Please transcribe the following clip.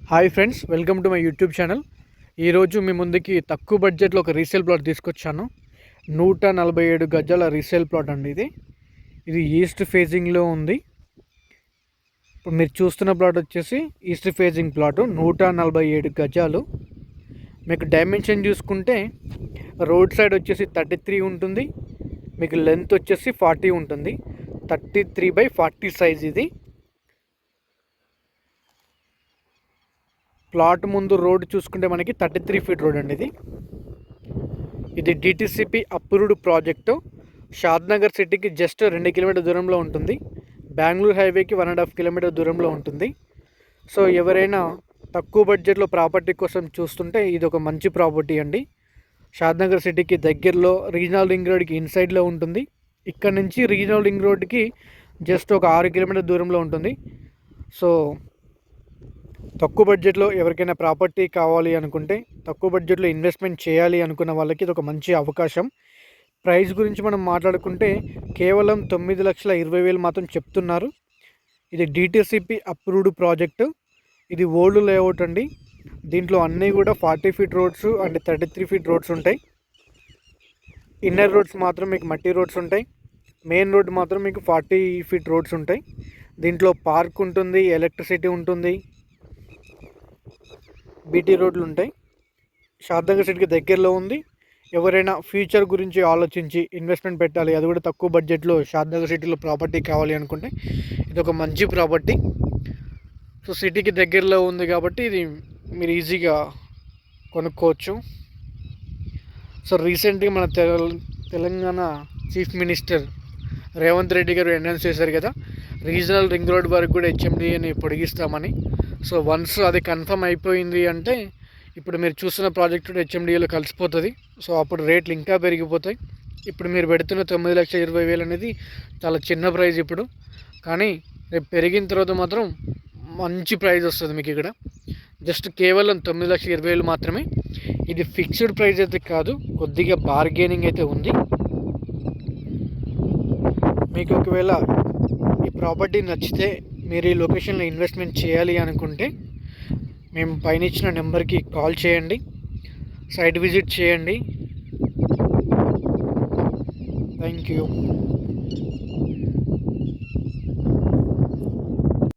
Hi friends, welcome to my YouTube channel. ఈరోజు మీ ముందుకి తక్కువ బడ్జెట్లో ఒక రీసేల్ ప్లాట్ తీసుకొచ్చాను. 147 గజాల రీసేల్ ప్లాట్ అండి. ఇది ఈస్ట్ ఫేజింగ్లో ఉంది. ఇప్పుడు మీరు చూస్తున్న ప్లాట్ వచ్చేసి ఈస్ట్ ఫేజింగ్ ప్లాట్, 147 గజాలు. మీకు డైమెన్షన్ చూసుకుంటే రోడ్ సైడ్ వచ్చేసి 33 ఉంటుంది, మీకు లెంత్ వచ్చేసి 40 ఉంటుంది. 33/40 సైజ్ ఇది. ప్లాట్ ముందు రోడ్ చూసుకుంటే మనకి 33 ఫీట్ రోడ్ అండి. ఇది డిటిసిపి అప్రూవ్డ్ ప్రాజెక్టు. షాద్నగర్ సిటీకి జస్ట్ 2 కిలోమీటర్ దూరంలో ఉంటుంది. బెంగళూరు హైవేకి 1.5 కిలోమీటర్ దూరంలో ఉంటుంది. సో ఎవరైనా తక్కువ బడ్జెట్లో ప్రాపర్టీ కోసం చూస్తుంటే ఇది ఒక మంచి ప్రాపర్టీ అండి. షాద్నగర్ సిటీకి దగ్గరలో రీజనల్ రింగ్ రోడ్కి ఇన్సైడ్లో ఉంటుంది. ఇక్కడ నుంచి రీజనల్ రింగ్ రోడ్కి జస్ట్ ఒక 6 కిలోమీటర్ దూరంలో ఉంటుంది. సో తక్కువ బడ్జెట్లో ఎవరికైనా ప్రాపర్టీ కావాలి అనుకుంటే, తక్కువ బడ్జెట్లో ఇన్వెస్ట్మెంట్ చేయాలి అనుకున్న వాళ్ళకి ఇది ఒక మంచి అవకాశం. ప్రైస్ గురించి మనం మాట్లాడుకుంటే కేవలం 9,20,000 మాత్రం చెప్తున్నారు. ఇది డిటిసిపి అప్రూవ్డ్ ప్రాజెక్టు. ఇది ఓల్డ్ లేఅవుట్ అండి. దీంట్లో అన్నీ కూడా 40 feet roads and 33 feet roads ఉంటాయి. ఇన్నర్ రోడ్స్ మాత్రం మీకు మట్టి రోడ్స్ ఉంటాయి. మెయిన్ రోడ్ మాత్రం మీకు 40 ఫీట్ రోడ్స్ ఉంటాయి. దీంట్లో పార్క్ ఉంటుంది, ఎలక్ట్రిసిటీ ఉంటుంది, బీటీ రోడ్లు ఉంటాయి. షాద్నగర్ సిటీకి దగ్గరలో ఉంది. ఎవరైనా ఫ్యూచర్ గురించి ఆలోచించి ఇన్వెస్ట్మెంట్ పెట్టాలి, అది కూడా తక్కువ బడ్జెట్లో షాద్నగర్ సిటీలో ప్రాపర్టీ కావాలి అనుకుంటే ఇది ఒక మంచి ప్రాపర్టీ. సో సిటీకి దగ్గరలో ఉంది కాబట్టి ఇది మీరు ఈజీగా కొనుక్కోవచ్చు. సో రీసెంట్గా మన తెలంగాణ చీఫ్ మినిస్టర్ రేవంత్ రెడ్డి గారు అనౌన్స్ చేశారు కదా, రీజనల్ రింగ్ రోడ్ వరకు కూడా హెచ్ఎండిఏని పొడిగిస్తామని. సో వన్స్ అది కన్ఫర్మ్ అయిపోయింది అంటే ఇప్పుడు మీరు చూస్తున్న ప్రాజెక్టు హెచ్ఎండిఏలో కలిసిపోతుంది. సో అప్పుడు రేట్లు ఇంకా పెరిగిపోతాయి. ఇప్పుడు మీరు పెడుతున్న 9,20,000 అనేది చాలా చిన్న ప్రైస్ ఇప్పుడు, కానీ రేపు పెరిగిన తర్వాత మాత్రం మంచి ప్రైస్ వస్తుంది మీకు. ఇక్కడ జస్ట్ కేవలం 9,20,000 మాత్రమే. ఇది ఫిక్స్డ్ ప్రైస్ అయితే కాదు, కొద్దిగా బార్గెనింగ్ అయితే ఉంది. మీకు ఒకవేళ ఈ ప్రాపర్టీ నచ్చితే మీరు ఈ లొకేషన్లో ఇన్వెస్ట్మెంట్ చేయాలి అనుకుంటే మేము పైన ఇచ్చిన నెంబర్కి కాల్ చేయండి, సైట్ విజిట్ చేయండి. Thank you.